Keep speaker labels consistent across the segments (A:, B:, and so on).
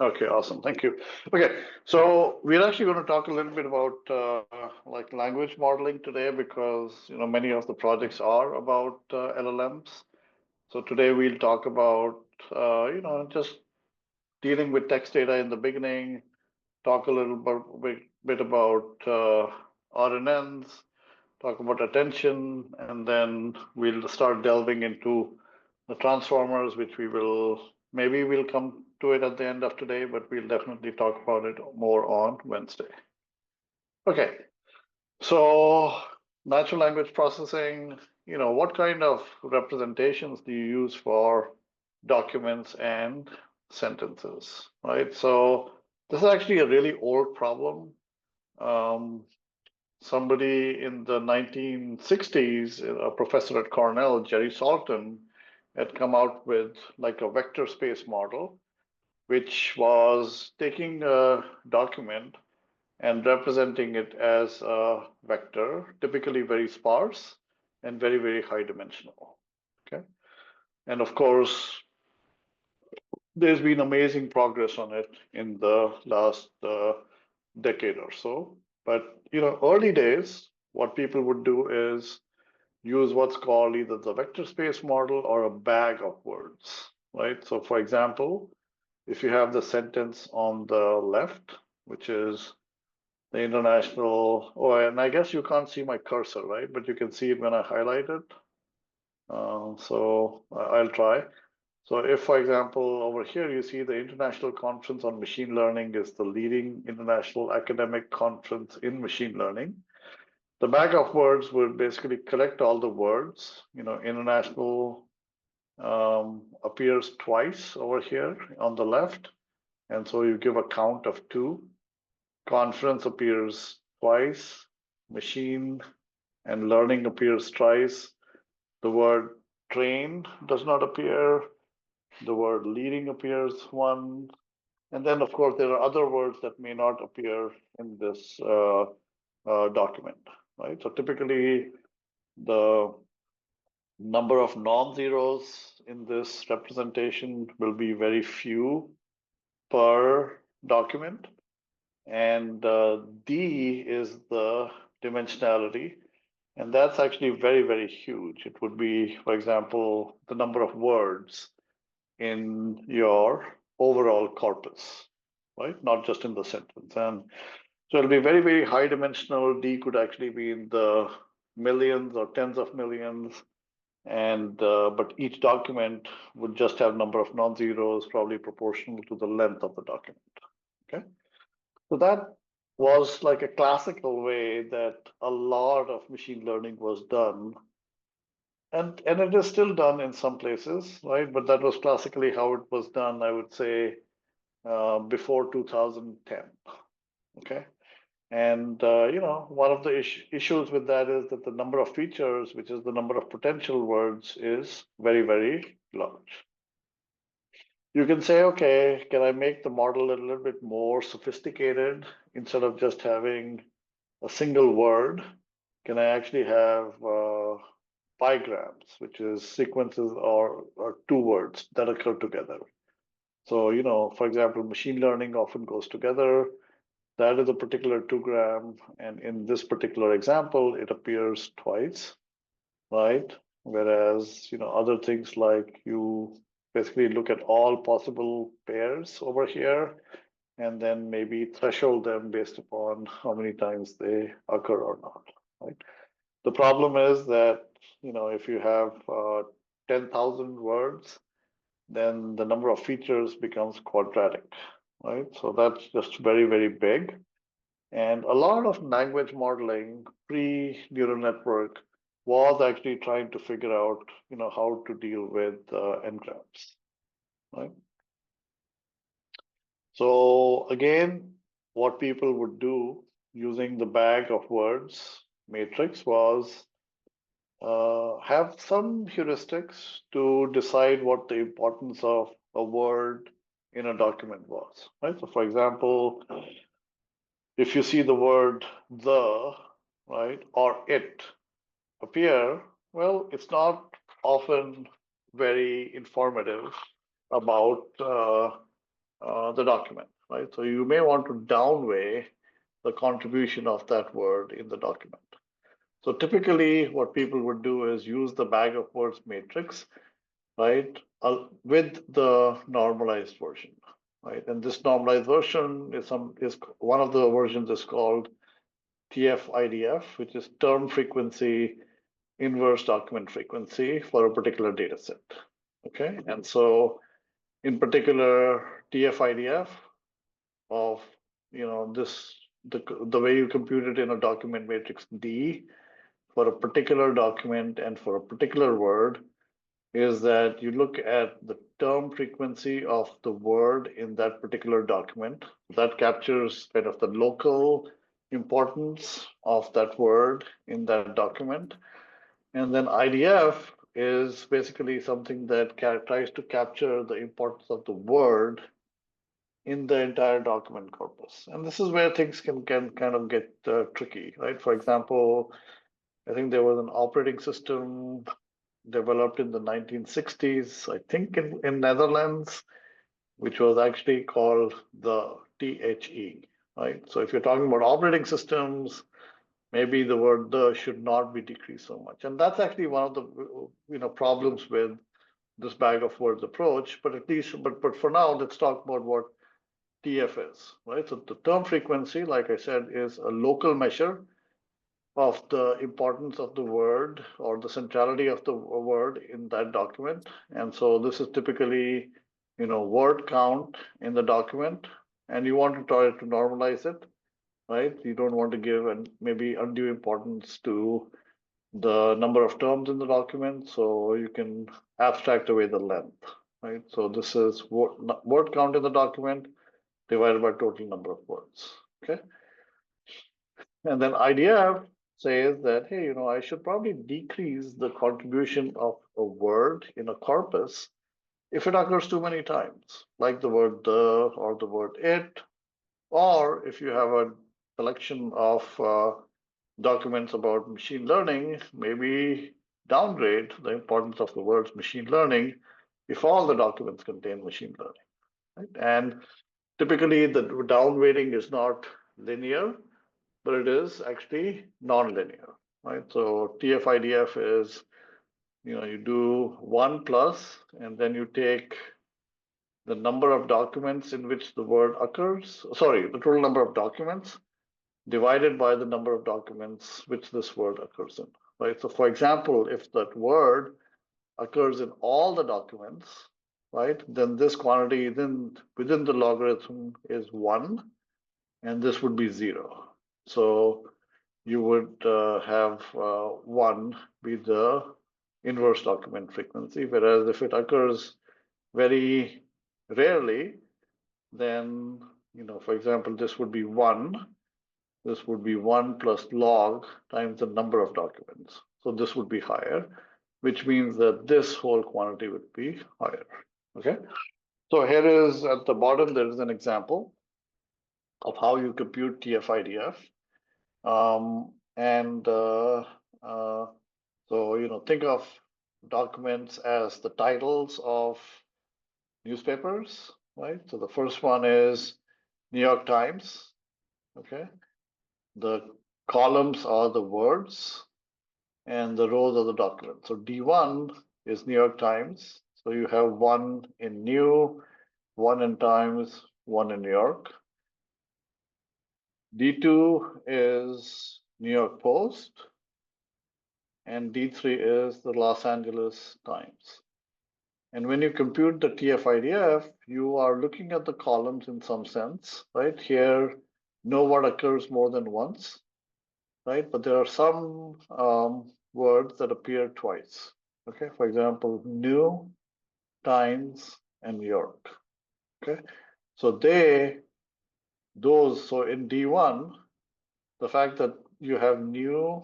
A: Okay, awesome. Thank you. Okay, so we're actually going to talk a little bit about like language modeling today because many of the projects are about LLMs. So today we'll talk about just dealing with text data in the beginning, talk a little bit about RNNs, talk about attention, and then we'll start delving into the transformers, which maybe we'll come to it at the end of today, but we'll definitely talk about it more on Wednesday. Okay, so natural language processing, what kind of representations do you use for documents and sentences, right? So this is actually a really old problem. Um, Somebody in the 1960s, a professor at Cornell, Jerry Salton, had come out with like a vector space model, which was taking a document and representing it as a vector, typically very sparse and very, very high dimensional. Okay. And of course, there's been amazing progress on it in the last decade or so. But early days, what people would do is use what's called either the vector space model or a bag of words, right? So for example, if you have the sentence on the left, which is the international, oh, and I guess you can't see my cursor, right? But you can see it when I highlight it. So I'll try. So if, for example, over here, you see the International Conference on Machine Learning is the leading international academic conference in machine learning. The bag of words would basically collect all the words. International appears twice over here on the left. And so you give a count of 2. Conference appears twice. Machine and learning appears twice. The word train does not appear. The word leading appears once. And then, of course, there are other words that may not appear in this document, right? So typically, the number of non-zeros in this representation will be very few per document. And D is the dimensionality. And that's actually very, very huge. It would be, for example, the number of words in your overall corpus, right? Not just in the sentence. And so it'll be very, very high dimensional. D could actually be in the millions or tens of millions. And but each document would just have number of non-zeros, probably proportional to the length of the document. Okay. So that was like a classical way that a lot of machine learning was done. And it is still done in some places, right? But that was classically how it was done, I would say, before 2010. Okay. And one of the issues with that is that the number of features, which is the number of potential words, is very, very large. You can say, okay, can I make the model a little bit more sophisticated instead of just having a single word? Can I actually have bigrams, which is sequences or 2 words that occur together? So, for example, machine learning often goes together. That is a particular 2-gram, and in this particular example, it appears twice, right? Whereas, other things like you basically look at all possible pairs over here, and then maybe threshold them based upon how many times they occur or not, right? The problem is that, if you have 10,000 words, then the number of features becomes quadratic, right? So that's just very, very big. And a lot of language modeling pre-neural network was actually trying to figure out, how to deal with n-grams, right? So again, what people would do using the bag of words matrix was have some heuristics to decide what the importance of a word in a document was, right? So for example, if you see the word the, right, or it appear, well, it's not often very informative about the document, right? So you may want to downweigh the contribution of that word in the document. So typically what people would do is use the bag of words matrix, right, with the normalized version, right? And this normalized version is one of the versions is called TF-IDF, which is term frequency inverse document frequency for a particular data set. Okay, and so in particular TF-IDF of this the way you compute it in a document matrix D for a particular document and for a particular word is that you look at the term frequency of the word in that particular document. That captures kind of the local importance of that word in that document. And then IDF is basically something that tries to capture the importance of the word in the entire document corpus. And this is where things can kind of get tricky, right? For example, I think there was an operating system developed in the 1960s, I think in Netherlands, which was actually called the THE, right? So if you're talking about operating systems, maybe the word the should not be decreased so much. And that's actually one of the problems with this bag of words approach. But at least, but for now, let's talk about what TF is, right? So the term frequency, like I said, is a local measure of the importance of the word or the centrality of the word in that document. And so this is typically, word count in the document, and you want to try to normalize it, right? You don't want to give maybe undue importance to the number of terms in the document, so you can abstract away the length, right? So this is word count in the document divided by total number of words, okay? And then IDF says that, hey, I should probably decrease the contribution of a word in a corpus if it occurs too many times, like the word the or the word it, or if you have a collection of documents about machine learning, maybe downgrade the importance of the words machine learning if all the documents contain machine learning, right? And typically the downweighting is not linear, but it is actually non-linear, right? So TF-IDF is, you do 1 plus, and then you take the number of documents in which the word occurs, sorry, the total number of documents divided by the number of documents which this word occurs in, right? So for example, if that word occurs in all the documents, right, then this quantity within the logarithm is 1, and this would be 0. So you would have 1 be the inverse document frequency, whereas if it occurs very rarely, then, for example, this would be 1. This would be 1 plus log times the number of documents. So this would be higher, which means that this whole quantity would be higher, okay? So here is at the bottom, there is an example of how you compute TF-IDF. So, think of documents as the titles of newspapers, right? So the first one is New York Times, okay? The columns are the words and the rows are the documents. So D1 is New York Times. So you have 1 in New, 1 in Times, 1 in New York. D2 is New York Post, and D3 is the Los Angeles Times. And when you compute the TF-IDF, you are looking at the columns in some sense, right? Here, no word occurs more than once, right? But there are some words that appear twice, okay? For example, New, Times, and New York, okay? So so in D1, the fact that you have New,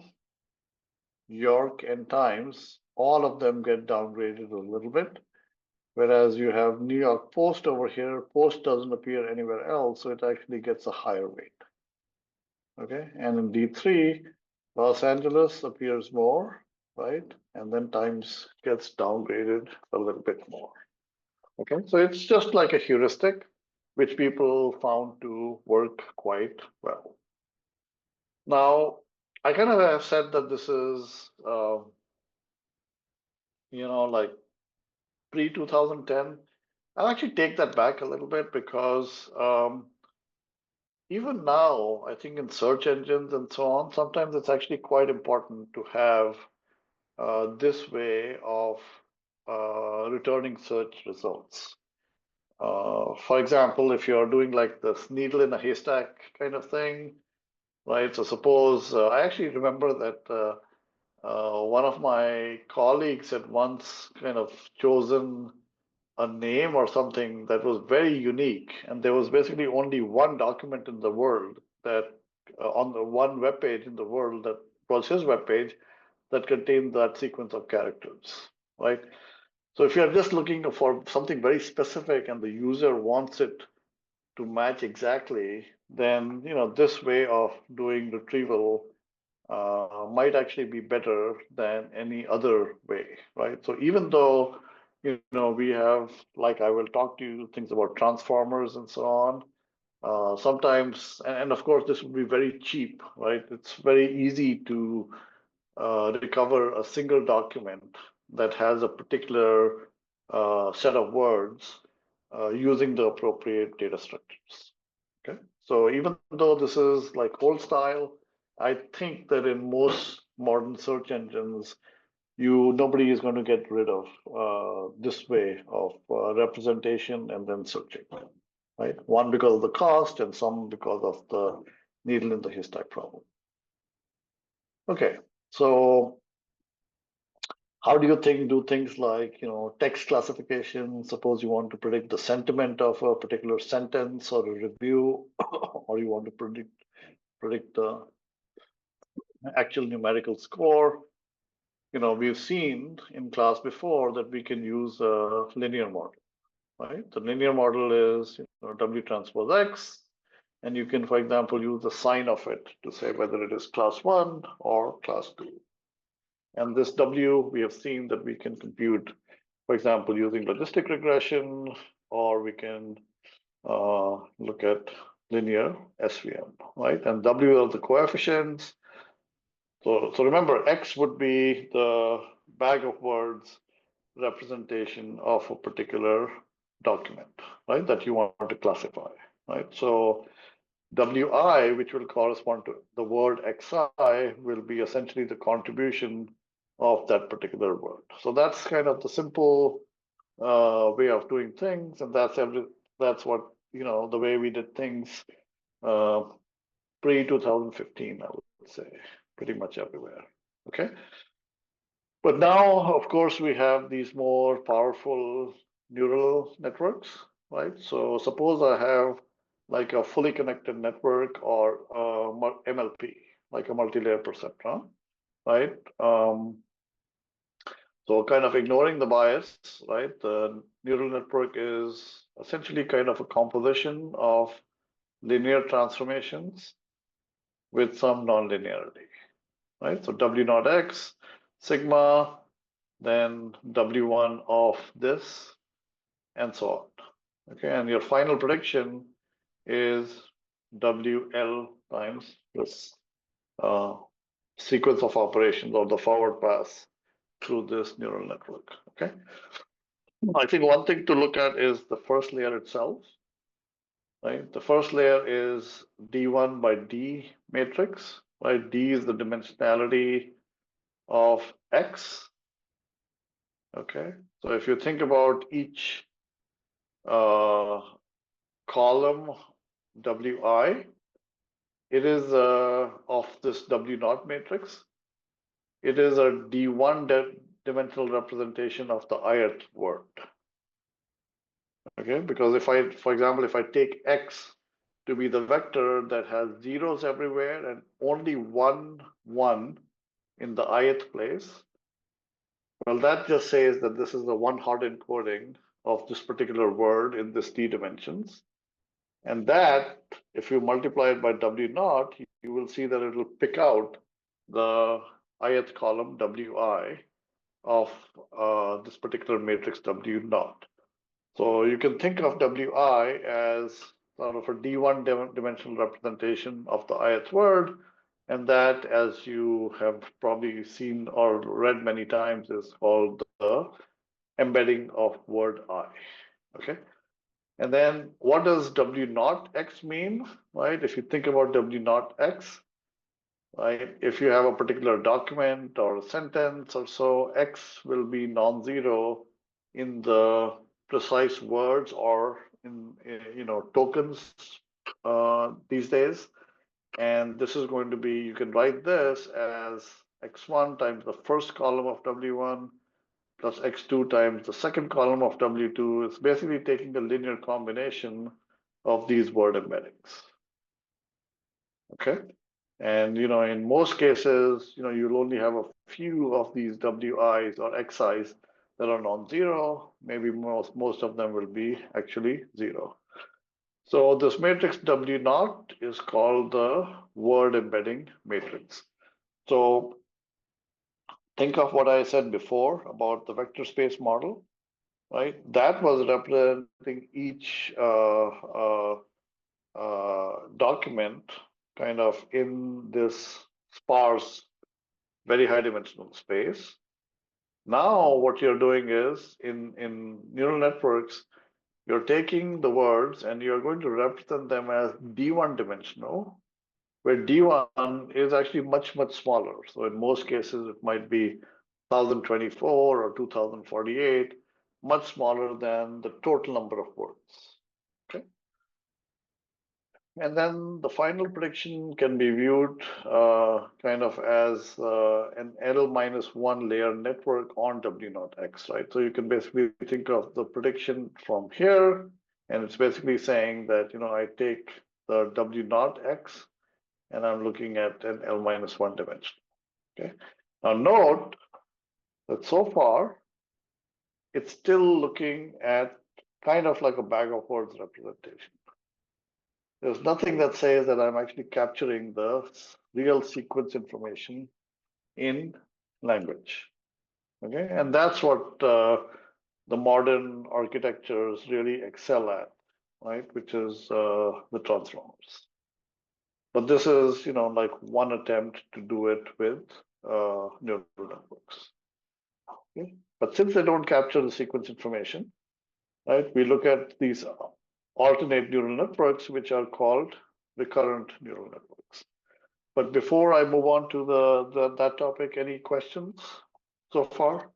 A: York, and Times, all of them get downgraded a little bit. Whereas you have New York Post over here, Post doesn't appear anywhere else, so it actually gets a higher weight. Okay, and in D3, Los Angeles appears more, right? And then Times gets downgraded a little bit more. Okay, so it's just like a heuristic. which people found to work quite well. Now, I kind of have said that this is, like pre-2010. I'll actually take that back a little bit because even now, I think in search engines and so on, sometimes it's actually quite important to have this way of returning search results. For example, if you're doing like this needle in a haystack kind of thing, right? So suppose I actually remember that one of my colleagues had once kind of chosen a name or something that was very unique, and there was basically only one document in the world that on the one web page in the world that was his web page that contained that sequence of characters, right? So if you're just looking for something very specific and the user wants it to match exactly, then this way of doing retrieval might actually be better than any other way, right? So even though we have, like I will talk to you things about transformers and so on, sometimes, and of course this would be very cheap, right? It's very easy to recover a single document that has a particular set of words using the appropriate data structures. Okay, so even though this is like old style, I think that in most modern search engines, nobody is going to get rid of this way of representation and then searching, right? One because of the cost, and some because of the needle in the haystack problem. Okay, so how do you do things like text classification? Suppose you want to predict the sentiment of a particular sentence or a review, or you want to predict the actual numerical score. We've seen in class before that we can use a linear model, right? The linear model is W transpose X, and you can, for example, use the sign of it to say whether it is class 1 or class 2. And this W, we have seen that we can compute, for example, using logistic regression, or we can look at linear SVM, right? And W are the coefficients. So remember, X would be the bag of words representation of a particular document, right, that you want to classify, right? So WI, which will correspond to the word XI, will be essentially the contribution of that particular word. So that's kind of the simple way of doing things, and that's what the way we did things pre-2015, I would say, pretty much everywhere. Okay, but now, of course, we have these more powerful neural networks, right? So suppose I have like a fully connected network or MLP, like a multi-layer perceptron, right? So kind of ignoring the bias, right? The neural network is essentially kind of a composition of linear transformations with some nonlinearity, right? So W naught X, sigma, then W1 of this, and so on. Okay, and your final prediction is WL times this sequence of operations or the forward pass through this neural network. Okay, I think one thing to look at is the first layer itself. Right, the first layer is D1 by D matrix. Right, D is the dimensionality of X. Okay, so if you think about each column WI, it is of this W naught matrix. It is a D1 dimensional representation of the ith word. Okay, because if I, for example, if I take X to be the vector that has zeros everywhere and only one in the ith place, well, that just says that this is the one hot encoding of this particular word in this D dimensions. And that, if you multiply it by W naught, you will see that it will pick out the ith column WI of this particular matrix W naught. So you can think of WI as sort of a D1 dimensional representation of the ith word, and that, as you have probably seen or read many times, is called the embedding of word I. Okay. And then what does W naught X mean, right? If you think about W naught X, right? If you have a particular document or a sentence or so, X will be non-zero in the precise words or in tokens these days. And this is going to be, you can write this as X1 times the first column of W1 plus X2 times the second column of W2. It's basically taking a linear combination of these word embeddings. Okay. And in most cases, you'll only have a few of these WIs or XIs that are non-zero. Maybe most of them will be actually zero. So this matrix W naught is called the word embedding matrix. So think of what I said before about the vector space model, right? That was representing each document kind of in this sparse, very high dimensional space. Now what you're doing is in neural networks, you're taking the words and you're going to represent them as D1 dimensional, where D1 is actually much, much smaller. So in most cases, it might be 1024 or 2048, much smaller than the total number of words. Okay. And then the final prediction can be viewed kind of as an L-1 layer network on W naught X, right? So you can basically think of the prediction from here, and it's basically saying that, I take the W naught X, and I'm looking at an L-1 dimension, okay? Now note that so far, it's still looking at kind of like a bag of words representation. There's nothing that says that I'm actually capturing the real sequence information in language. Okay, and that's what the modern architectures really excel at, right? Which is the transformers. But this is, like one attempt to do it with neural networks. Okay? But since they don't capture the sequence information, right, we look at these alternate neural networks, which are called recurrent neural networks. But before I move on to that topic, any questions so far?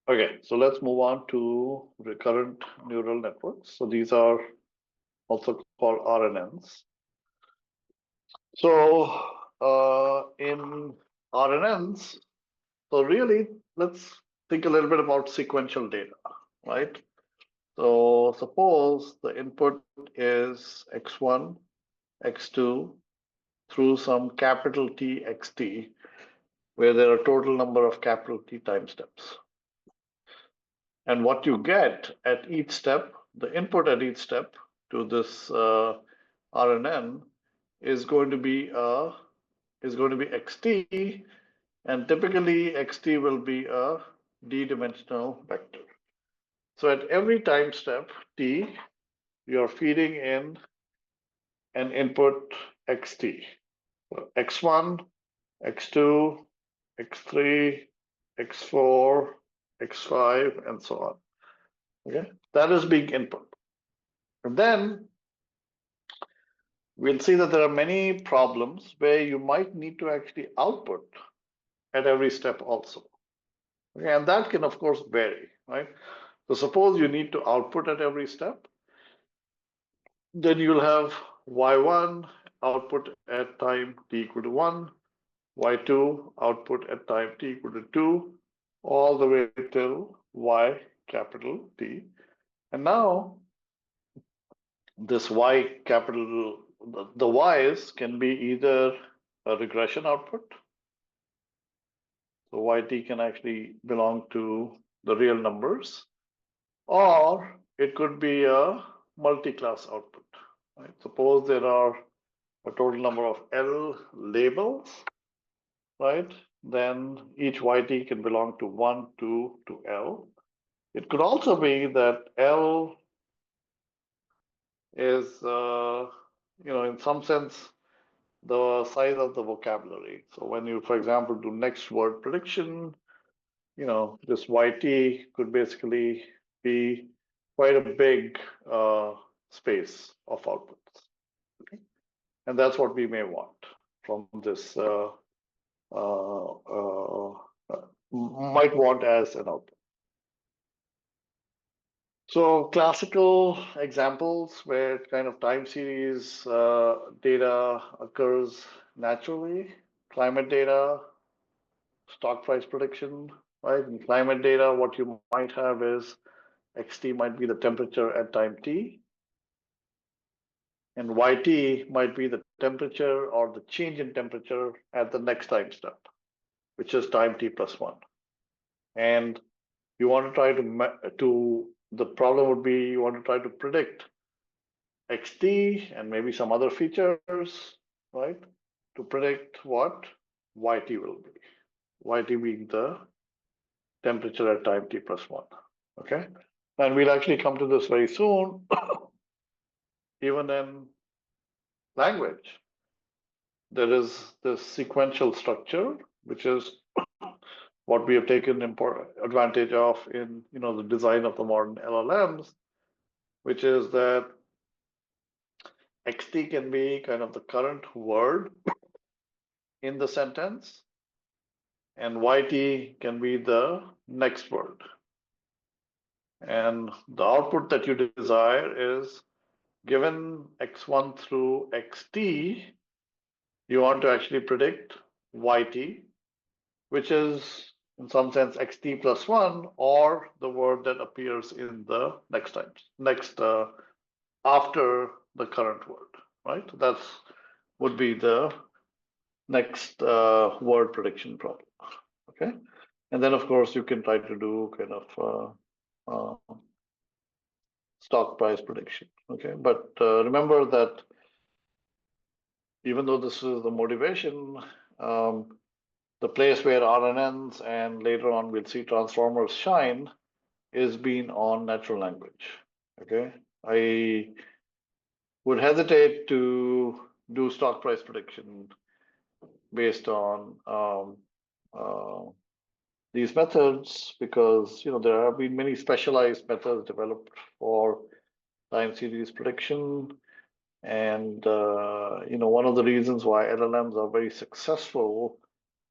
A: Okay, so let's move on to recurrent neural networks. So these are also called RNNs. So in RNNs, so really, let's think a little bit about sequential data, right? So suppose the input is X1, X2 through some capital T xt, where there are a total number of capital T time steps. And what you get at each step, the input at each step to this RNN is going to be xt, and typically xt will be a d-dimensional vector. So at every time step t, you're feeding in an input xt. So x1, x2, x3, x4, x5, and so on. Okay, that is being input. And then we'll see that there are many problems where you might need to actually output at every step also. Okay, and that can, of course, vary, right? So suppose you need to output at every step, then you'll have y1 output at time t equal to 1, y2 output at time t equal to 2, all the way till y capital T. And now this y capital, the y's can be either a regression output. So yt can actually belong to the real numbers, or it could be a multi-class output. Right? Suppose there are a total number of L labels, right? then each YT can belong to 1, 2 to L. It could also be that L is, in some sense, the size of the vocabulary. So when you, for example, do next word prediction, this YT could basically be quite a big space of outputs. Okay? And that's what we may want from this, might want as an output. So classical examples where kind of time series data occurs naturally, climate data, stock price prediction, right? In climate data, what you might have is XT might be the temperature at time T, and YT might be the temperature or the change in temperature at the next time step, which is time T plus 1. And you want to try the problem would be you want to try to predict XT and maybe some other features, right? To predict what YT will be. YT being the temperature at time T plus 1, okay? And we'll actually come to this very soon, even in language. There is this sequential structure, which is what we have taken advantage of in the design of the modern LLMs, which is that XT can be kind of the current word in the sentence, and YT can be the next word. And the output that you desire is given X1 through XT, you want to actually predict YT, which is in some sense XT plus 1, or the word that appears in the next after the current word, right? That's would be the next word prediction problem, okay? And then of course you can try to do kind of stock price prediction, okay? But remember that even though this is the motivation, the place where RNNs and later on we'll see transformers shine is being on natural language, okay? I would hesitate to do stock price prediction based on these methods because there have been many specialized methods developed for time series prediction. And one of the reasons why LLMs are very successful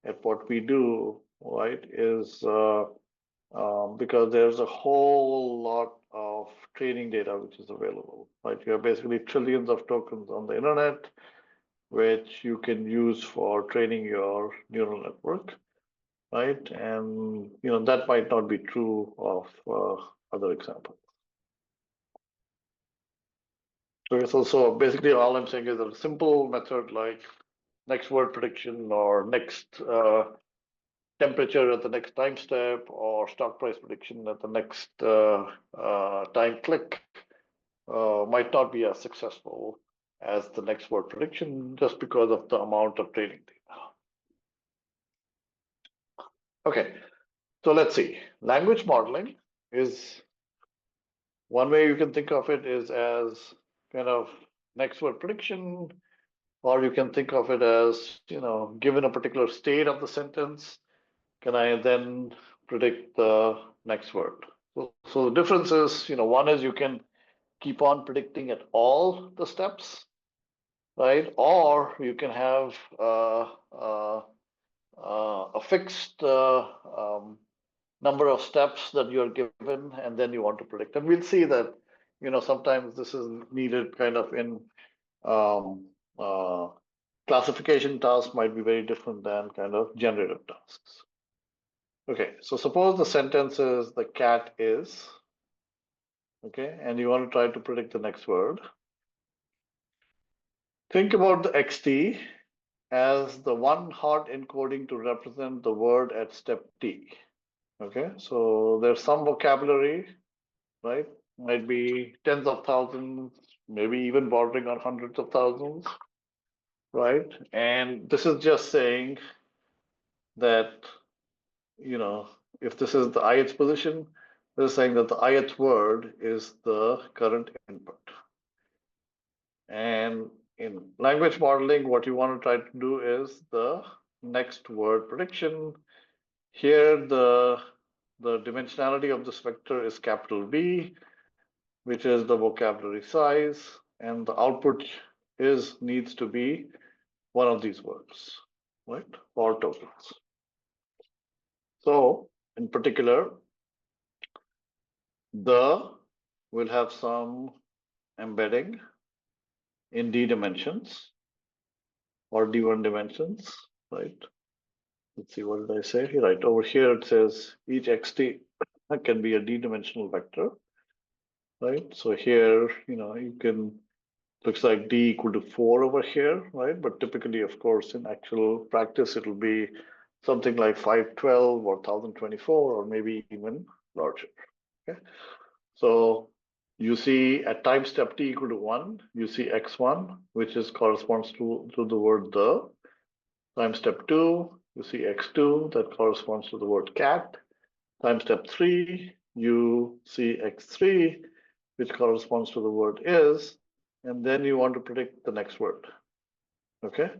A: at what we do, right, is because there's a whole lot of training data which is available, right? You have basically trillions of tokens on the internet, which you can use for training your neural network, right? And that might not be true of other examples. So basically all I'm saying is that a simple method like next word prediction or next temperature at the next time step or stock price prediction at the next time click might not be as successful as the next word prediction just because of the amount of training data. Okay, so let's see. Language modeling is one way you can think of it is as kind of next word prediction, or you can think of it as, given a particular state of the sentence, can I then predict the next word? So the difference is, one is you can keep on predicting at all the steps, right? Or you can have a fixed number of steps that you're given, and then you want to predict. And we'll see that, sometimes this is needed kind of in classification tasks might be very different than kind of generative tasks. Okay, so suppose the sentence is the cat is, okay, and you want to try to predict the next word. Think about the XT as the one hard encoding to represent the word at step T. Okay, so there's some vocabulary, right? Might be tens of thousands, maybe even bordering on hundreds of thousands, right? And this is just saying that, if this is the ith position, this is saying that the ith word is the current input. And in language modeling, what you want to try to do is the next word prediction. Here, the dimensionality of this vector is capital B, which is the vocabulary size, and the output needs to be one of these words, right? Or tokens. So in particular, the will have some embedding in D dimensions or D1 dimensions, right? Let's see, what did I say? Right, over here it says each xt can be a D-dimensional vector, right? So here, you can, looks like D equal to 4 over here, right? But typically, of course, in actual practice, it'll be something like 512 or 1024 or maybe even larger, okay? So you see at time step t equal to 1, you see x1, which corresponds to the word the. Time step 2, you see x2, that corresponds to the word cat. Time step 3, you see x3, which corresponds to the word is, and then you want to predict the next word, okay?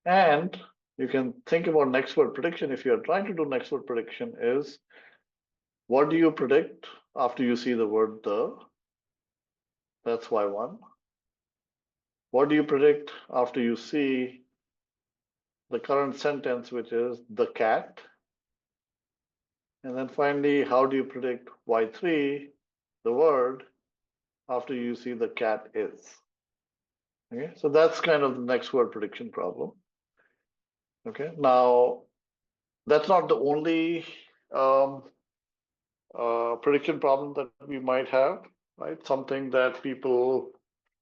A: And you can think about next word prediction. If you're trying to do next word prediction is, what do you predict after you see the word the? That's y1. What do you predict after you see the current sentence, which is the cat? And then finally, how do you predict y3, the word, after you see the cat is? Okay, so that's kind of the next word prediction problem. Okay, now that's not the only prediction problem that we might have, right? Something that people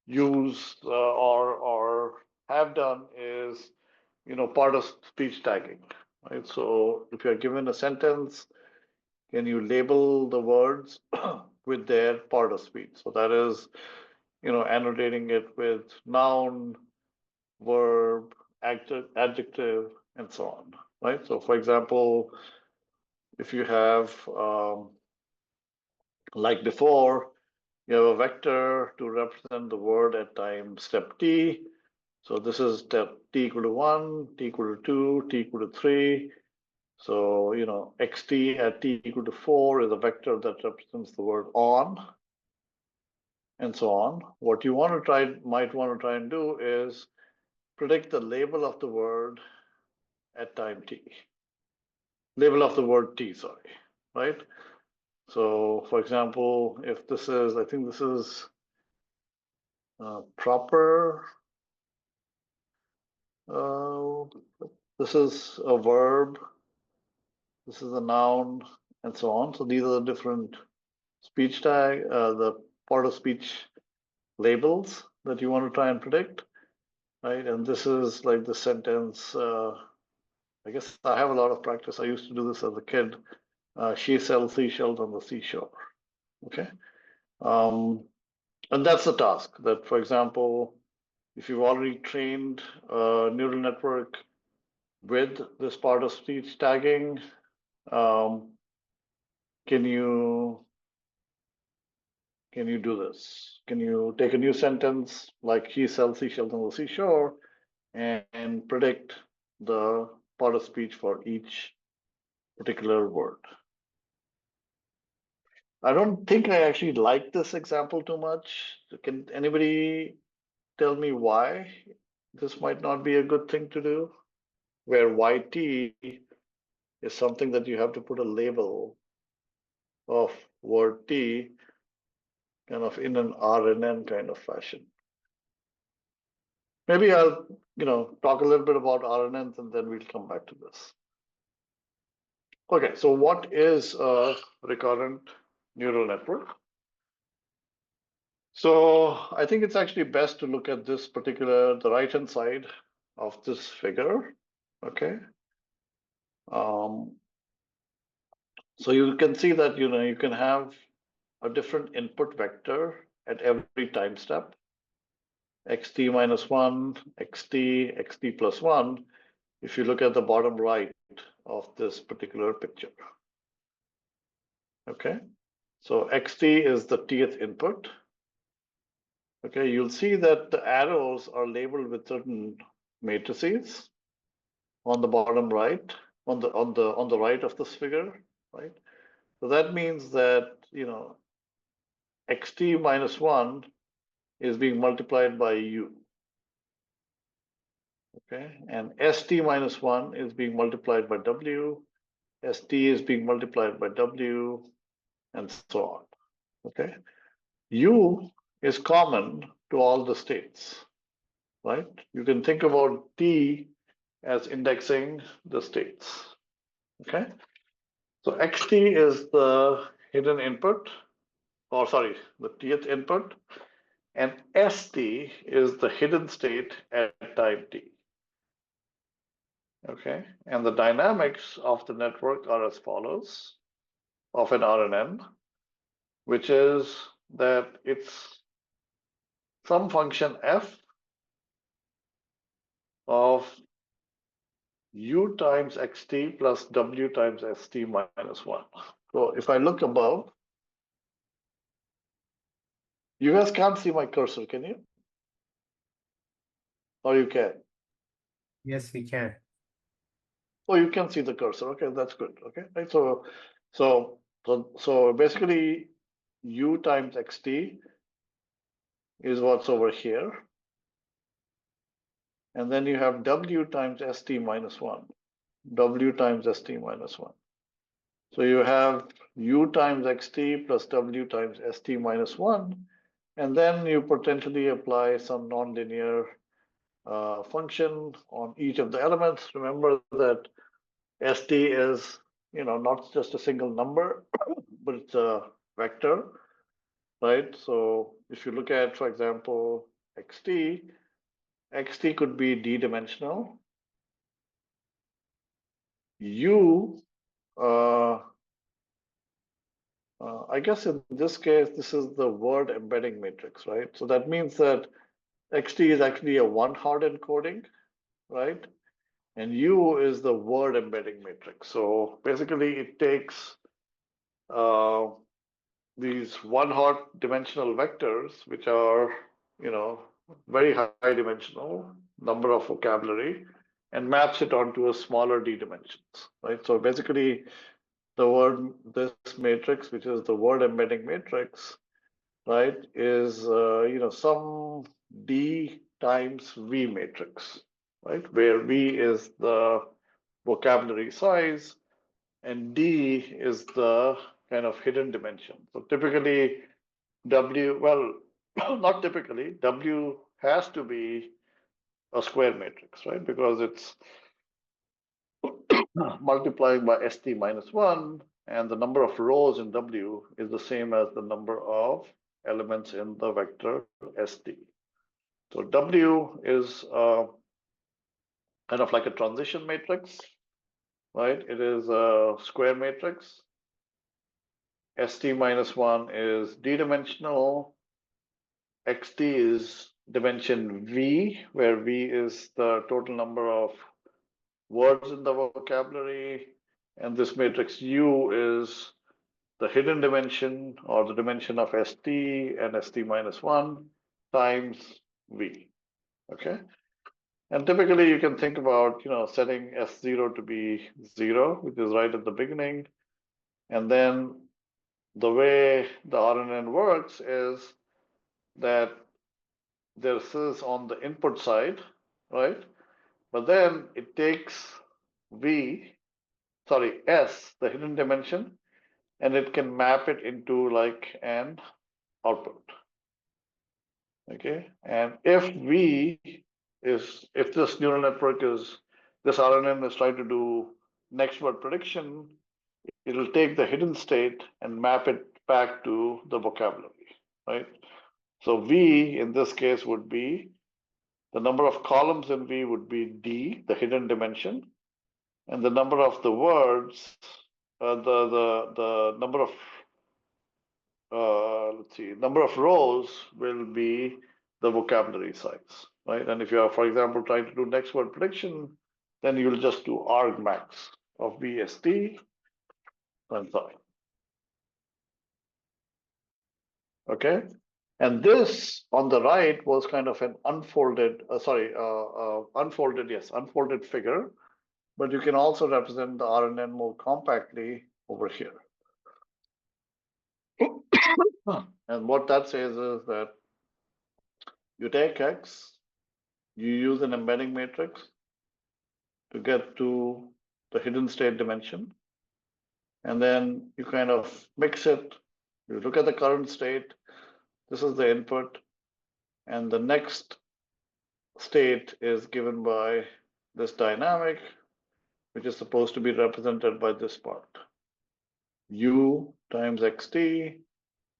A: use or have done is, part of speech tagging, right? So if you're given a sentence, can you label the words with their part of speech? So that is, annotating it with noun, verb, adjective, and so on, right? So for example, if you have, like before, you have a vector to represent the word at time step t. So this is step t equal to 1, t equal to 2, t equal to 3. So, xt at t equal to 4 is a vector that represents the word on, and so on. What you might want to try and do is predict the label of the word at time t. Label of the word t, sorry, right? So, for example, if this is, I think this is proper. This is a verb. This is a noun, and so on. So these are the different speech tag, the part of speech labels that you want to try and predict, right? And this is like the sentence. I guess I have a lot of practice. I used to do this as a kid. She sells seashells on the seashore. Okay, and that's the task. That, for example, if you've already trained a neural network with this part of speech tagging, can you do this? Can you take a new sentence like he sells seashells on the seashore and predict the part of speech for each particular word? I don't think I actually like this example too much. Can anybody tell me why this might not be a good thing to do? Where YT is something that you have to put a label of word T kind of in an RNN kind of fashion. Maybe I'll, talk a little bit about RNNs and then we'll come back to this. Okay, so what is a recurrent neural network? So I think it's actually best to look at this the right-hand side of this figure, okay? So you can see that, you can have a different input vector at every time step, xt minus 1, xt plus 1. If you look at the bottom right, of this particular picture. Okay, so xt is the tth input. Okay, you'll see that the arrows are labeled with certain matrices on the bottom right, on the right of this figure, right? So that means that, you know, xt minus 1 is being multiplied by u. Okay, and st minus 1 is being multiplied by w, st is being multiplied by w, and so on. Okay, u is common to all the states, right? You can think about t as indexing the states. Okay, so xt is the hidden input, or sorry, the tth input, and st is the hidden state at time t. Okay, and the dynamics of the network are as follows of an RNN, which is that it's some function f of u times xt plus w times st minus 1. So if I look above, you guys can't see my cursor, can you? Or you can?
B: Yes, we can.
A: Oh, you can see the cursor. Okay, that's good. Okay, right. So basically, u times xt is what's over here, and then you have w times st minus 1, w times st minus 1. So you have u times xt plus w times st minus 1, and then you potentially apply some nonlinear function on each of the elements. Remember that st is, you know, not just a single number, but it's a vector, right? So if you look at, for example, xt could be d-dimensional. U, I guess in this case, this is the word embedding matrix, right? So that means that xt is actually a one-hot encoding, right? And U is the word embedding matrix. So basically, it takes these one-hot dimensional vectors, which are, you know, very high dimensional number of vocabulary, and maps it onto a smaller d dimensions, right? So basically, this matrix, which is the word embedding matrix, right, is you know, some d times v matrix, right, where v is the vocabulary size and d is the kind of hidden dimension. So typically w, well, not typically, w has to be a square matrix, right, because it's multiplying by st minus 1, and the number of rows in w is the same as the number of elements in the vector st. So w is kind of like a transition matrix, right? It is a square matrix. st minus 1 is d-dimensional. xt is dimension v, where v is the total number of words in the vocabulary, and this matrix U is the hidden dimension, or the dimension of st and st minus 1 times v. Okay, and typically you can think about, you know, setting s0 to be 0, which is right at the beginning, and then the way the RNN works is that this is on the input side, right? But then it takes S, the hidden dimension, and it can map it into like an output. Okay, and if this neural network is, this RNN is trying to do next word prediction, it'll take the hidden state and map it back to the vocabulary, right? So V in this case would be, the number of columns in V would be D, the hidden dimension, and the number of the words, the number of number of rows will be the vocabulary size, right? And if you are, for example, trying to do next word prediction, then you'll just do argmax, of VST and so on. Okay. And this on the right was kind of an unfolded, unfolded figure, but you can also represent the RNN more compactly over here. And what that says is that you take X, you use an embedding matrix to get to the hidden state dimension, and then you kind of mix it. You look at the current state, this is the input, and the next state is given by this dynamic, which is supposed to be represented by this part. U times xt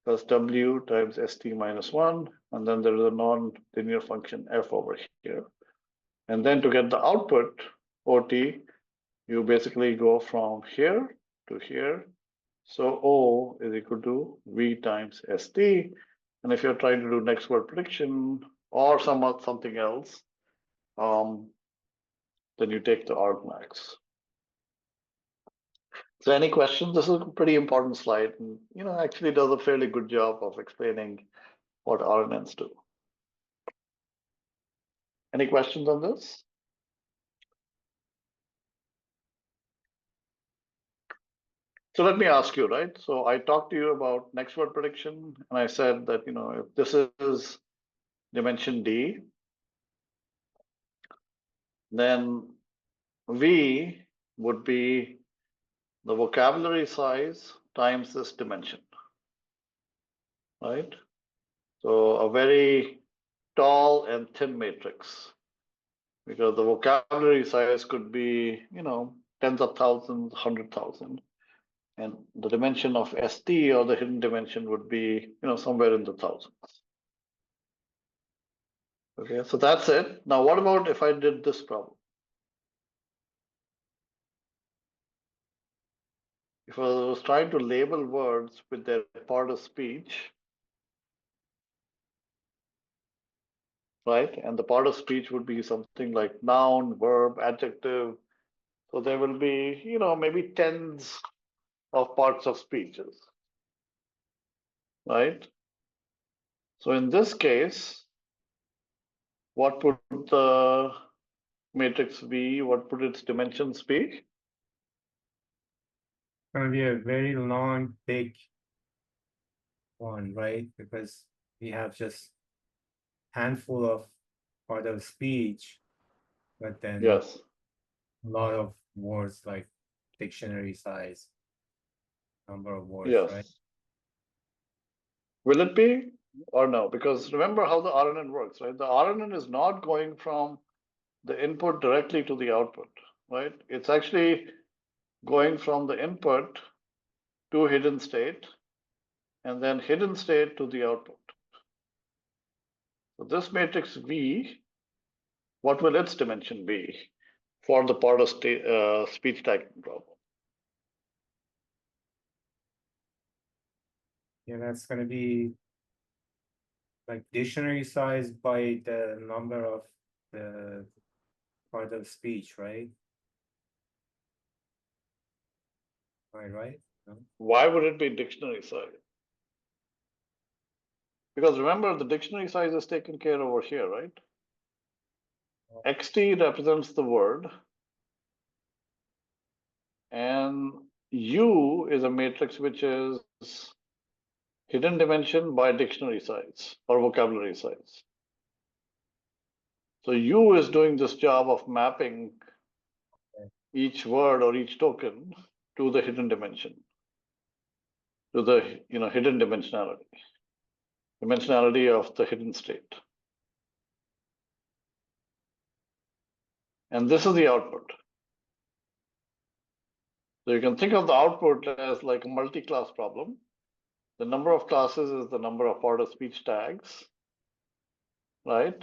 A: plus W times st minus 1, and then there is a non-linear function f over here. And then to get the output, OT, you basically go from here to here. So O is equal to V times ST. And if you're trying to do next word prediction or something else, then you take the argmax. So any questions? This is a pretty important slide, and actually does a fairly good job of explaining what RNNs do. Any questions on this? So let me ask you, right? So I talked to you about next word prediction, and I said that if this is dimension D, then V would be the vocabulary size times this dimension, right? So a very tall and thin matrix, because the vocabulary size could be, tens of thousands, 100,000. And the dimension of ST or the hidden dimension would be, somewhere in the thousands. Okay, so that's it. Now, what about if I did this problem? If I was trying to label words with their part of speech, right? And the part of speech would be something like noun, verb, adjective. So there will be, maybe tens of parts of speeches, right? So in this case, what would the matrix be? What would its dimensions be?
B: Gonna be a very long, big one, right? Because we have just handful of part of speech, but then
A: Yes.
B: a lot of words like dictionary size, number of words,
A: Yes.
B: right?
A: Will it be or no? Because remember how the RNN works, right? The RNN is not going from the input directly to the output, right? It's actually going from the input to hidden state and then hidden state to the output. So this matrix V, what will its dimension be for the part of speech tagging problem?
B: Yeah, that's gonna be like dictionary size by the number of the part of speech, right? Right? No?
A: Why would it be dictionary size? Because remember, the dictionary size is taken care of over here, right? XT represents the word, and U is a matrix which is hidden dimension by dictionary size or vocabulary size. So U is doing this job of mapping each word or each token to the hidden dimension, to the hidden dimensionality of the hidden state. And this is the output. So you can think of the output as like a multi-class problem. The number of classes is the number of part of speech tags, right?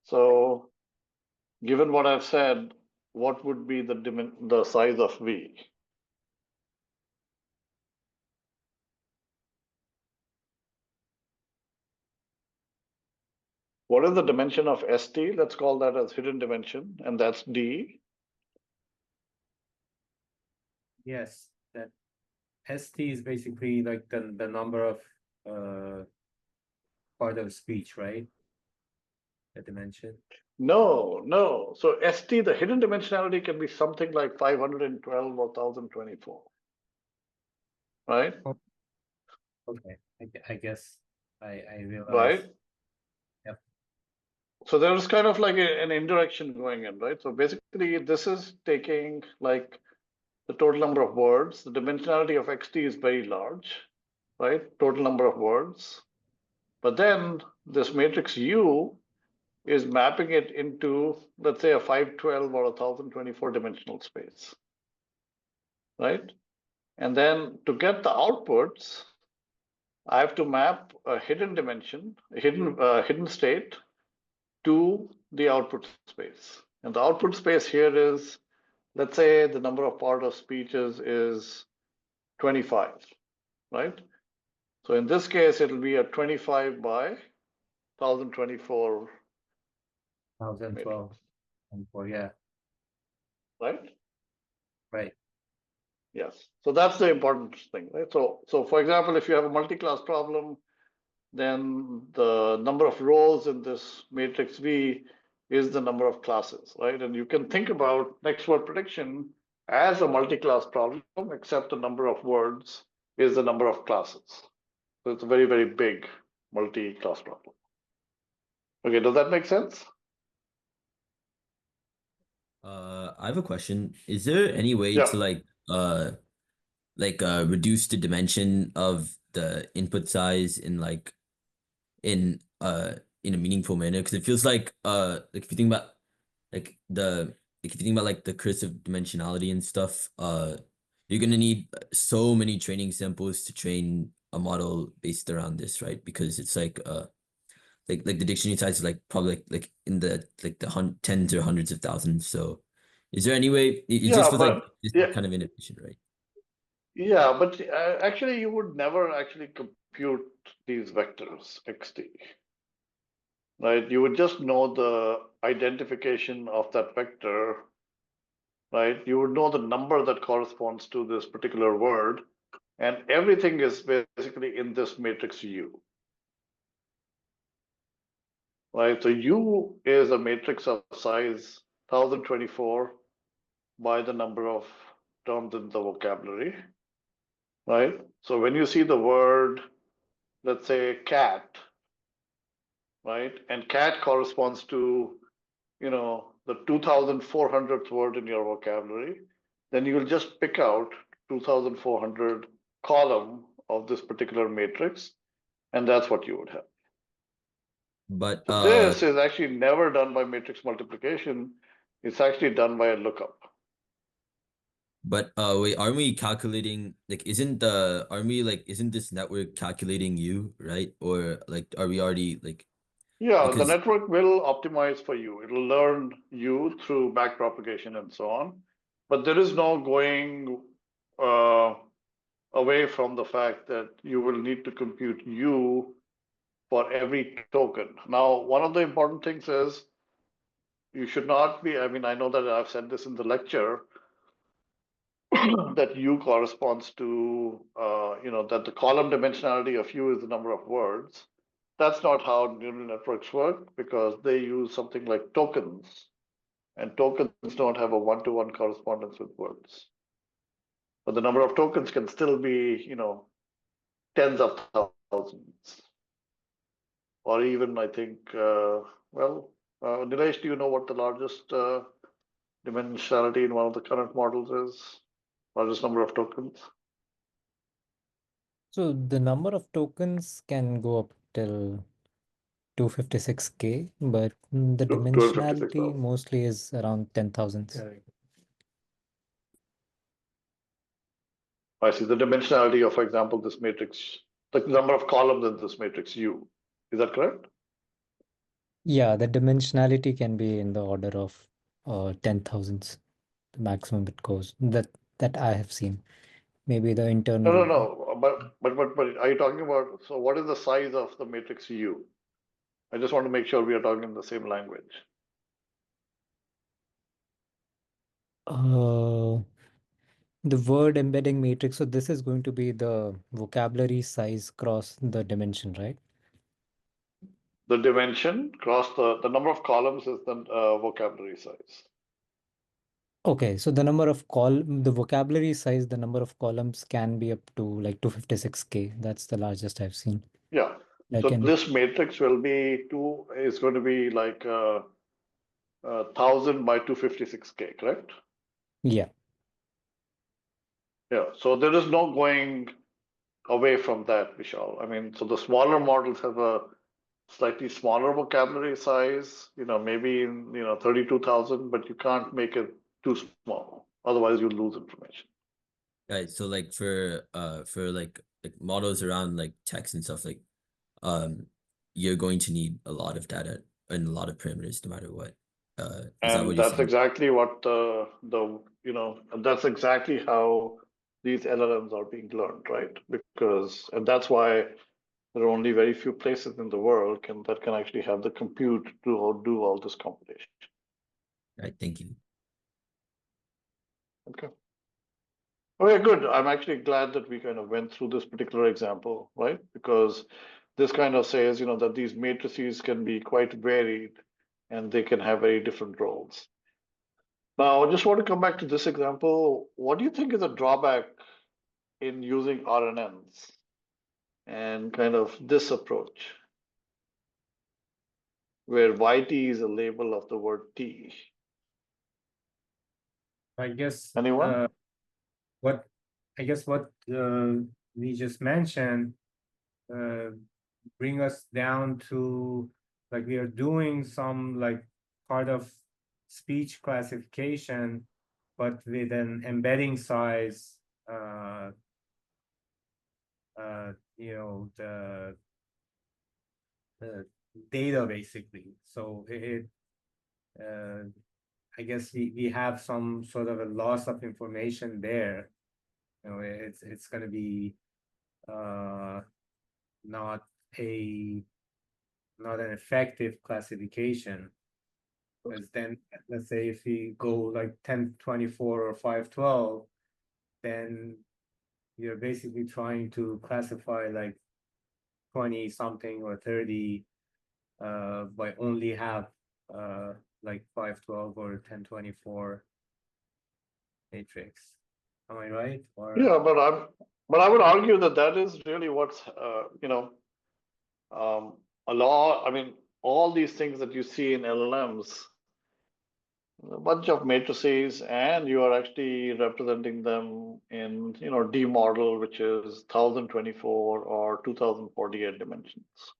A: So given what I've said, what would be the size of V? What is the dimension of ST? Let's call that as hidden dimension, and that's D.
B: Yes, that ST is basically like the number of part of speech, right? The dimension.
A: No. So ST, the hidden dimensionality can be something like 512 or 1024, right?
B: Okay, I guess I realize.
A: Right.
B: Yep.
A: So there's kind of like an indirection going in, right? So basically, this is taking like the total number of words. The dimensionality of XT is very large, right? Total number of words. But then this matrix U is mapping it into, let's say, a 512 or a 1024 dimensional space, right? And then to get the outputs, I have to map a hidden dimension, a hidden state to the output space. And the output space here is, let's say the number of part of speeches is 25, right? So in this case, it'll be a 25 by 1024
B: 1012
A: matrix,
B: and 4, yeah,
A: right?
B: right.
A: Yes. So that's the important thing, right? So for example, if you have a multi-class problem, then the number of rows in this matrix V is the number of classes, right? And you can think about next word prediction as a multi-class problem, except the number of words is the number of classes. So it's a very, very big multi-class problem. Okay, does that make sense?
C: I have a question. Is there any way
A: Yeah.
C: to reduce the dimension of the input size in a meaningful manner? Because it feels like if you think about like the cursive dimensionality and stuff, you're gonna need so many training samples to train a model based around this, right? Because it's like the dictionary size is like probably like in the tens or hundreds of thousands. So is there any way it just
A: Yeah,
C: feels like
A: but
C: this
A: yeah,
C: kind of inefficient, right?
A: yeah, but actually you would never actually compute these vectors xt, right? You would just know the identification of that vector, right? You would know the number that corresponds to this particular word, and everything is basically in this matrix U, right? So U is a matrix of size 1024 by the number of terms in the vocabulary, right? So when you see the word, let's say cat, right? And cat corresponds to, the 2400th word in your vocabulary, then you will just pick out 2400 column of this particular matrix, and that's what you would have.
C: But
A: So this is actually never done by matrix multiplication. It's actually done by a lookup.
C: wait, aren't we calculating like isn't this network calculating you, right? Or like are we already like
A: Yeah, the
C: because
A: network will optimize for you. It'll learn you through backpropagation and so on. But there is no going uh, away from the fact that you will need to compute U for every token. Now, one of the important things is you should not be, I mean, I know that I've said this in the lecture, that U corresponds to, that the column dimensionality of U is the number of words. That's not how neural networks work because they use something like tokens, and tokens don't have a one-to-one correspondence with words. But the number of tokens can still be, tens of thousands, or even I think, Nilesh, do you know what the largest dimensionality in one of the current models is? Largest number of tokens?
D: So the number of tokens can go up till 256K, but the
A: 1256,000.
D: dimensionality mostly is around 10,000.
A: I see the dimensionality of, for example, this matrix, the number of columns in this matrix U. Is that correct?
D: Yeah, the dimensionality can be in the order of 10,000s, the maximum it goes that I have seen. Maybe the
A: No, no,
D: internal.
A: no. But are you talking about, so what is the size of the matrix U? I just want to make sure we are talking in the same language.
D: Uh, The word embedding matrix, so this is going to be the vocabulary size cross the dimension, right?
A: The dimension cross the number of columns is the vocabulary size.
D: Okay, so the number of the vocabulary size, the number of columns can be up to like 256K. That's the largest I've seen.
A: Yeah.
D: Like
A: So
D: in,
A: this matrix will be is going to be like 1000 by 256K, correct?
D: yeah.
A: Yeah. So there is no going away from that, Vishal. I mean, so the smaller models have a slightly smaller vocabulary size, maybe in 32,000, but you can't make it too small. Otherwise, you lose information.
C: Right. So like for like models around like text and stuff, like you're going to need a lot of data and a lot of parameters no matter what. Is that what
A: And
C: you're
A: that's
C: saying?
A: exactly what that's exactly how these LLMs are being learned, right? And that's why there are only very few places in the world that can actually have the compute to do all this computation.
C: Right. Thank you.
A: Okay. Okay, good. I'm actually glad that we kind of went through this particular example, right? Because this kind of says, that these matrices can be quite varied and they can have very different roles. Now, I just want to come back to this example. What do you think is a drawback in using RNNs and kind of this approach, where YT is a label of the word T?
B: I guess
A: Anyone?
B: what we just mentioned bring us down to like we are doing some like part of speech classification, but with an embedding size the data basically. So I guess we have some sort of a loss of information there. It's going to be not an effective classification, because then let's say if we go like 1024 or 512, then you're basically trying to classify like 20 something or 30 but only have like 512 or 1024 matrix. Am I right? Or
A: Yeah, but I would argue that is really what's a lot. I mean, all these things that you see in LLMs, a bunch of matrices, and you are actually representing them in D model, which is 1024 or 2048 dimensions.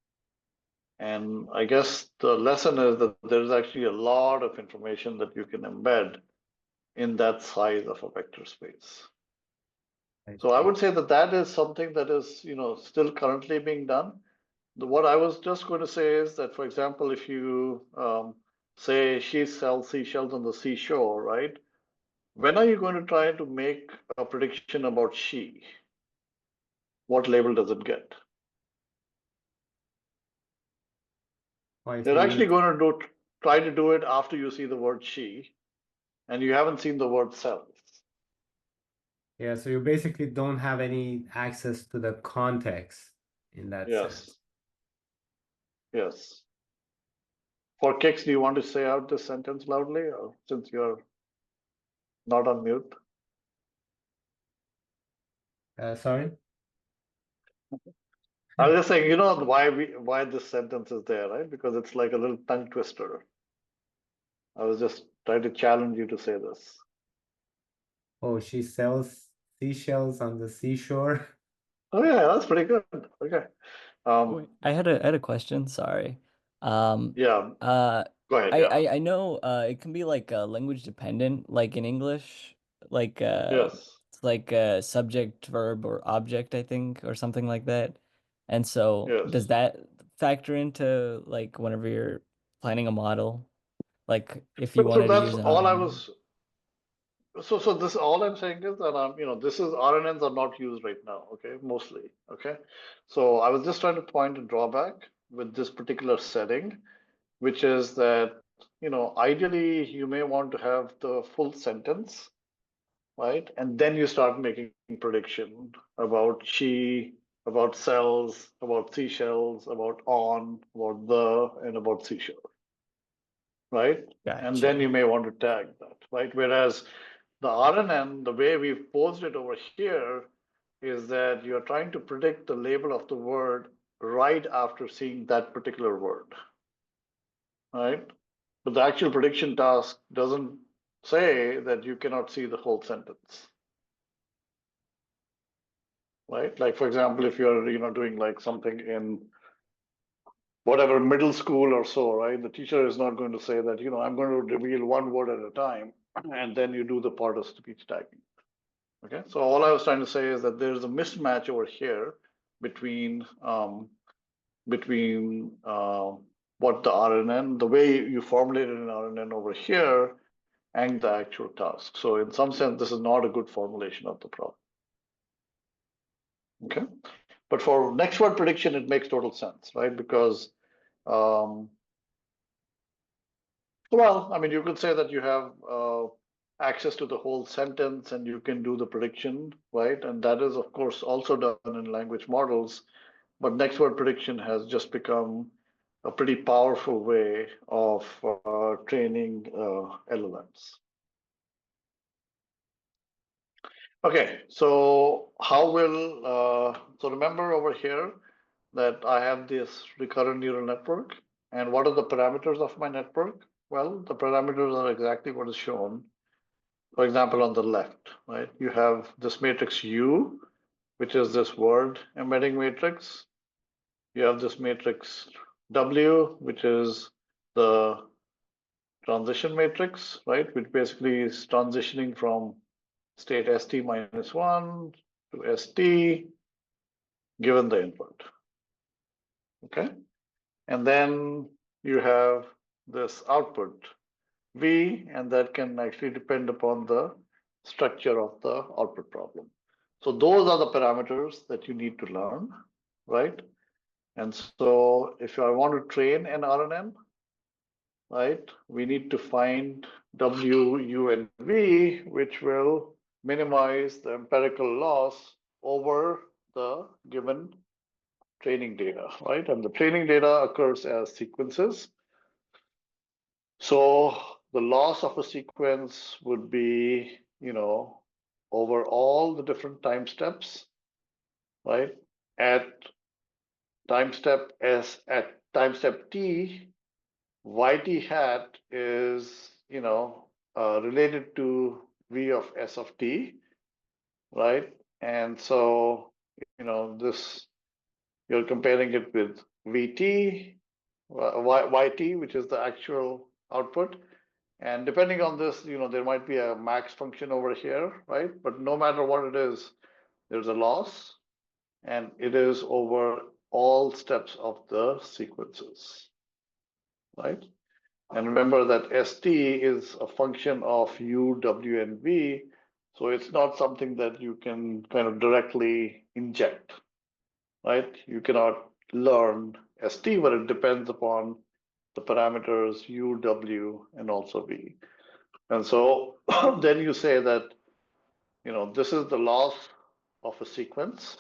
A: And I guess the lesson is that there's actually a lot of information that you can embed in that size of a vector space. So I would say that is something that is still currently being done. What I was just going to say is that, for example, if you say she sells seashells on the seashore, right? When are you going to try to make a prediction about she? What label does it get? They're actually going to try to do it after you see the word she, and you haven't seen the word sells.
B: yeah, so you basically don't have any access to the context in that sense.
A: Yes. For kicks, do you want to say out this sentence loudly, or since you're not on mute?
B: Sorry?
A: I was just saying, why this sentence is there, right? Because it's like a little tongue twister. I was just trying to challenge you to say this.
B: Oh, she sells seashells on the seashore.
A: Oh yeah, that's pretty good. Okay.
E: Wait, I had a question, sorry.
A: Yeah,
E: Uh
A: go ahead. Yeah.
E: I know it can be like language dependent, like in English, like
A: Yes.
E: it's like subject, verb, or object, I think, or something like that. And so
A: Yes.
E: does that factor into like whenever you're planning a model? Like if you
A: So
E: wanted to
A: that's
E: use an
A: all I
E: RNN?
A: was. So this all I'm saying is that this is RNNs are not used right now. Okay, mostly. Okay. So I was just trying to point a drawback with this particular setting, which is that ideally you may want to have the full sentence right? And then you start making prediction about she, about cells, about seashells, about on, about the, and about seashell, right? And then you may want to tag that, right? Whereas the RNN, the way we've posed it over here, is that you're trying to predict the label of the word right after seeing that particular word, right? But the actual prediction task doesn't say that you cannot see the whole sentence, right? Like, for example, if you're, doing like something in whatever middle school or so, right? The teacher is not going to say that, I'm going to reveal one word at a time, and then you do the part of speech tagging. Okay, so all I was trying to say is that there's a mismatch over here between what the RNN, the way you formulated an RNN over here, and the actual task. So in some sense, this is not a good formulation of the problem. Okay, but for next word prediction, it makes total sense, right? Because well, I mean, you could say that you have access to the whole sentence and you can do the prediction, right? And that is, of course, also done in language models. But next word prediction has just become a pretty powerful way of training LLMs. Okay, so how will, so remember over here that I have this recurrent neural network. And what are the parameters of my network? Well, the parameters are exactly what is shown. For example, on the left, right? You have this matrix U, which is this word embedding matrix. You have this matrix W, which is the transition matrix, right? Which basically is transitioning from state ST minus 1 to ST, given the input. Okay. And then you have this output V, and that can actually depend upon the structure of the output problem. So those are the parameters that you need to learn, right? And so if I want to train an RNN, right, we need to find W, U, and V, which will minimize the empirical loss over the given training data, right? And the training data occurs as sequences. So the loss of a sequence would be, over all the different time steps, right? At time step S, at time step T, YT hat is, related to V of S of T, right? And so, this, you're comparing it with VT, YT, which is the actual output. And depending on this, there might be a max function over here, right? But no matter what it is, there's a loss, and it is over all steps of the sequences, right? And remember that ST is a function of U, W, and V, so it's not something that you can kind of directly inject, right? You cannot learn ST, but it depends upon the parameters U, W, and also V. And so then you say that, this is the loss of a sequence,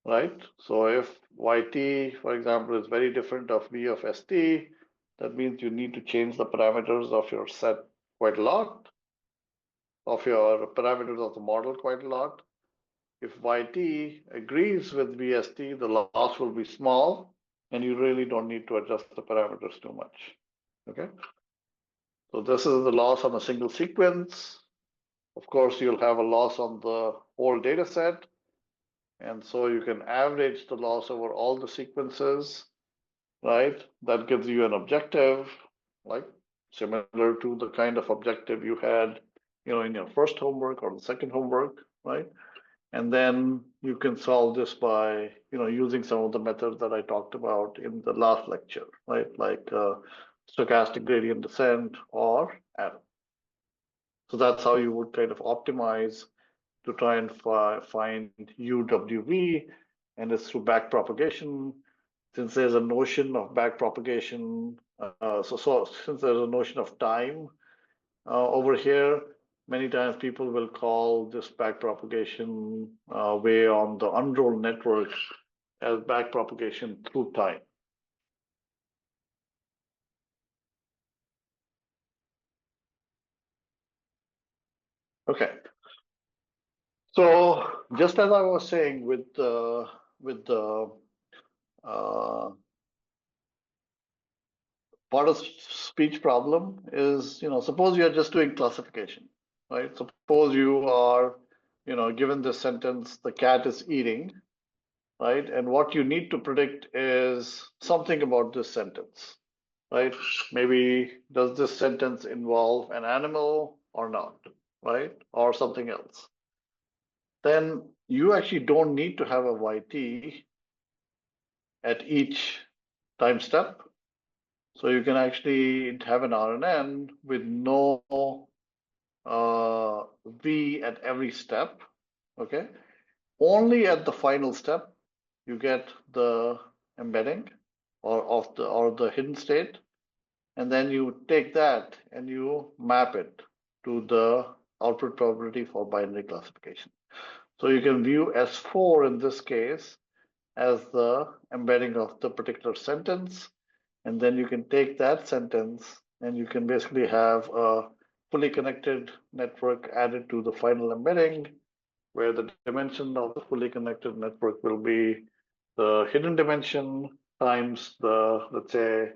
A: right? So if YT, for example, is very different of V of ST, that means you need to change the parameters of your set quite a lot, of your parameters of the model quite a lot. If YT agrees with VST, the loss will be small, and you really don't need to adjust the parameters too much, okay? So this is the loss on a single sequence. Of course, you'll have a loss on the whole data set. And so you can average the loss over all the sequences, right? That gives you an objective, like similar to the kind of objective you had, in your first homework or the second homework, right? And then you can solve this by, using some of the methods that I talked about in the last lecture, right? Like stochastic gradient descent or Adam. So that's how you would kind of optimize to try and find UWV, and it's through back propagation. Since there's a notion of back propagation, so since there's a notion of time over here, many times people will call this backpropagation way on the unrolled network as backpropagation through time. Okay. So just as I was saying with the part of speech problem is, suppose you're just doing classification, right? Suppose you are, given this sentence, the cat is eating, right? And what you need to predict is something about this sentence, right? Maybe does this sentence involve an animal or not, right? Or something else. Then you actually don't need to have a YT at each time step. So you can actually have an RNN with no V at every step, okay? Only at the final step, you get the embedding or the hidden state, and then you take that and you map it to the output probability for binary classification. So you can view S4 in this case as the embedding of the particular sentence, and then you can take that sentence and you can basically have a fully connected network added to the final embedding, where the dimension of the fully connected network will be the hidden dimension times the, let's say,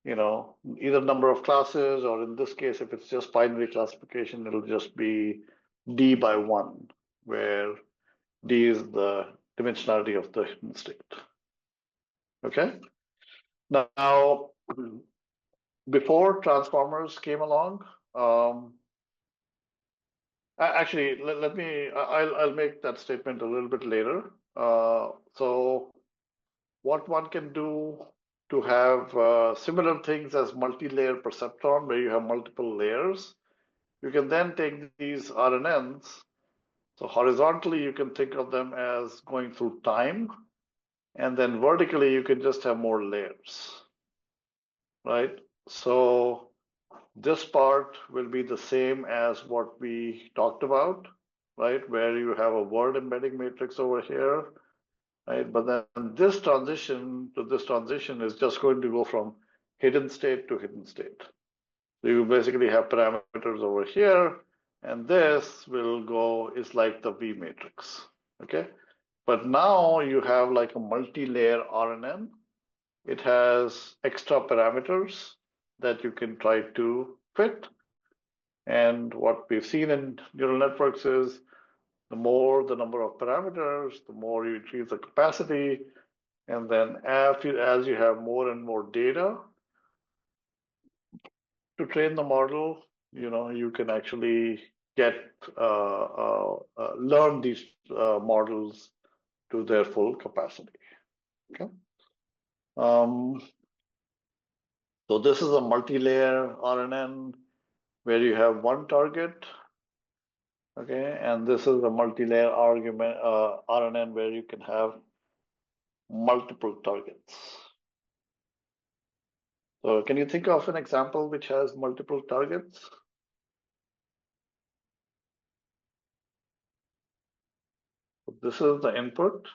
A: either number of classes, or in this case, if it's just binary classification, it'll just be D by 1, where D is the dimensionality of the hidden state. Okay. Now, before transformers came along, actually, let me, I'll make that statement a little bit later. So what one can do to have similar things as multi-layer perceptron, where you have multiple layers, you can then take these RNNs. So horizontally, you can think of them as going through time, and then vertically, you can just have more layers, right? So this part will be the same as what we talked about, right? Where you have a word embedding matrix over here, right? But then this transition to this transition is just going to go from hidden state to hidden state. So you basically have parameters over here, and this will go, is like the V matrix, okay? But now you have like a multi-layer RNN. It has extra parameters that you can try to fit. And what we've seen in neural networks is the more the number of parameters, the more you increase the capacity. And then as you have more and more data to train the model, you can actually get learn these models to their full capacity. Okay. So this is a multi-layer RNN where you have one target, okay, and this is a multi-layer argument RNN where you can have multiple targets. So can you think of an example which has multiple targets? This is the input,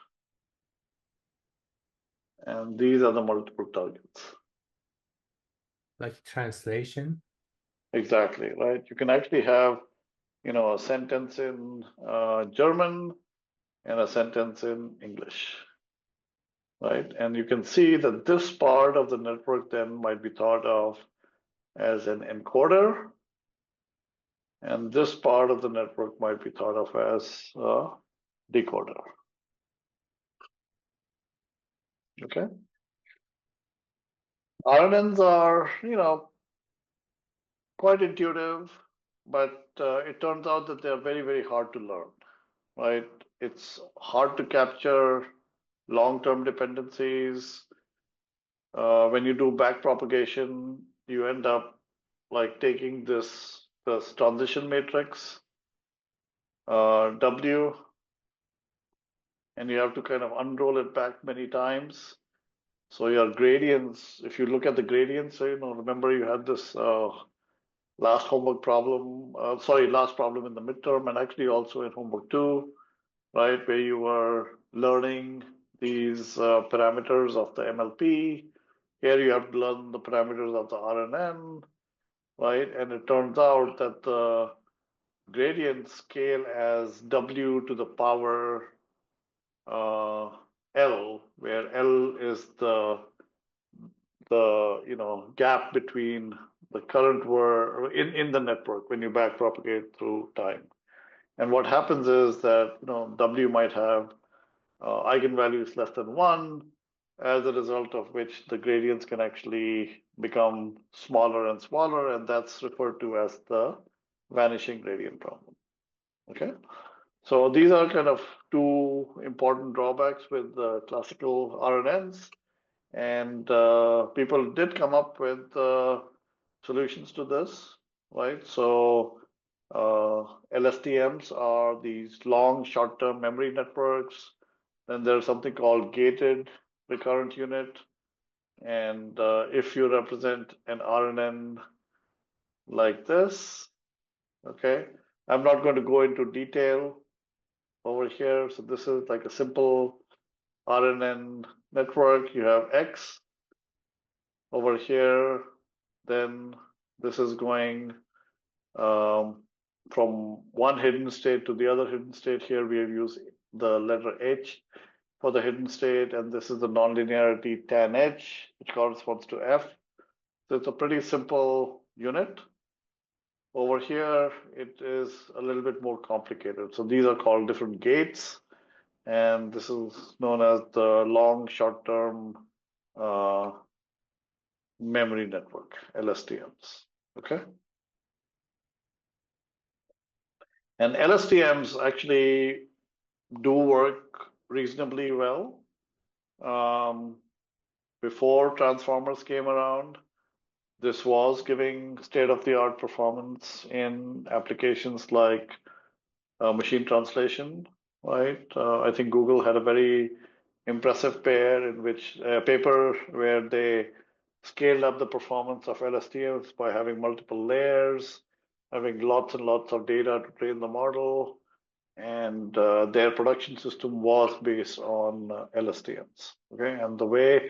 A: and these are the multiple targets.
B: Like translation?
A: Exactly, right? You can actually have, a sentence in German and a sentence in English, right? And you can see that this part of the network then might be thought of as an encoder, and this part of the network might be thought of as a decoder. Okay. RNNs are, quite intuitive, but it turns out that they're very, very hard to learn, right? It's hard to capture long-term dependencies. When you do backpropagation, you end up like taking this transition matrix, W, and you have to kind of unroll it back many times. So your gradients, if you look at the gradients, remember you had this last homework problem, last problem in the midterm, and actually also in homework 2, right, where you were learning these parameters of the MLP. Here you have to learn the parameters of the RNN, right? And it turns out that the gradients scale as W to the power L, where L is the gap between the current word in the network when you backpropagate through time. And what happens is that W might have eigenvalues less than 1, as a result of which the gradients can actually become smaller and smaller, and that's referred to as the vanishing gradient problem. Okay, so these are kind of two important drawbacks with the classical RNNs, and people did come up with solutions to this, right? So LSTMs are these long short-term memory networks. Then there's something called gated recurrent unit. And if you represent an RNN like this, okay, I'm not going to go into detail over here. So this is like a simple RNN network. You have X over here. Then this is going from one hidden state to the other hidden state. Here we have used the letter H for the hidden state, and this is the nonlinearity tan H, which corresponds to F. So it's a pretty simple unit. Over here, it is a little bit more complicated. So these are called different gates, and this is known as the long short-term memory network, LSTMs, okay? And LSTMs actually do work reasonably well. Before transformers came around, this was giving state-of-the-art performance in applications like machine translation, right? I think Google had a very impressive paper where they scaled up the performance of LSTMs by having multiple layers, having lots and lots of data to train the model, and their production system was based on LSTMs. Okay, and the way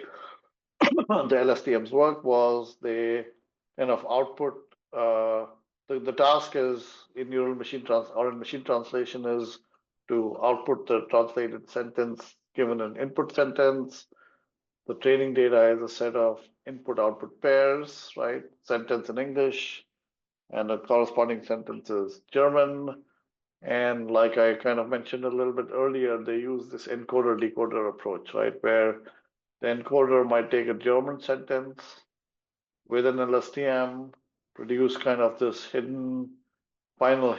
A: the LSTMs work was they kind of output. The task is in neural machine or in machine translation is to output the translated sentence given an input sentence. The training data is a set of input-output pairs, right? Sentence in English, and a corresponding sentence is German. And like I kind of mentioned a little bit earlier, they use this encoder-decoder approach, right? Where the encoder might take a German sentence with an LSTM, produce kind of this final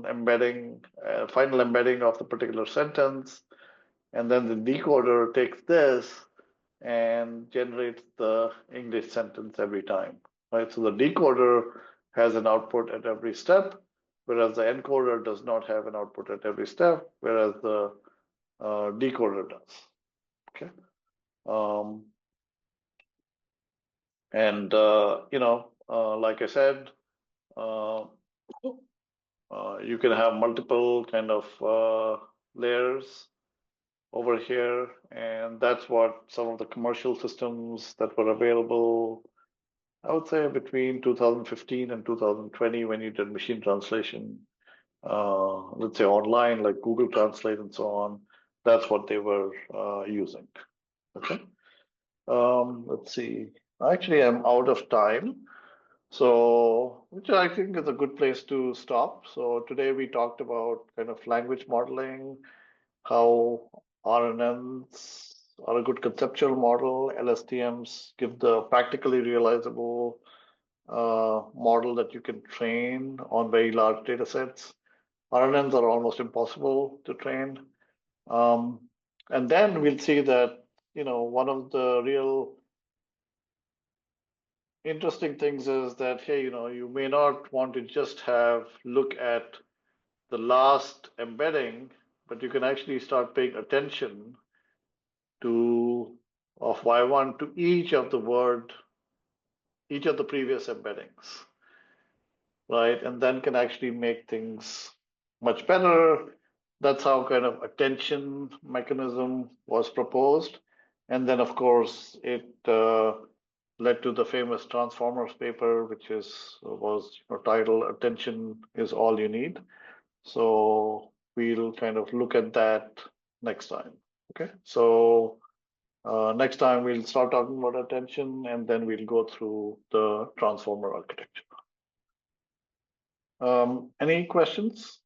A: embedding of the particular sentence, and then the decoder takes this and generates the English sentence every time, right? So the decoder has an output at every step, whereas the encoder does not have an output at every step, whereas the decoder does. Okay. Like I said, you can have multiple kind of layers over here, and that's what some of the commercial systems that were available, I would say between 2015 and 2020, when you did machine translation, let's say online, like Google Translate and so on, that's what they were using. Okay. Let's see. Actually, I'm out of time. So, which I think is a good place to stop. So today we talked about kind of language modeling, how RNNs are a good conceptual model. LSTMs give the practically realizable model that you can train on very large data sets. RNNs are almost impossible to train. And then we'll see that, one of the real interesting things is that, hey, you may not want to just look at the last embedding, but you can actually start paying attention of Y1 to each of the previous embeddings. right? And then can actually make things much better. That's how kind of attention mechanism was proposed. And then, of course, it led to the famous Transformers paper, which was titled "Attention is All You Need." So we'll kind of look at that next time. Okay, so next time we'll start talking about attention, and then we'll go through the transformer architecture. Any questions?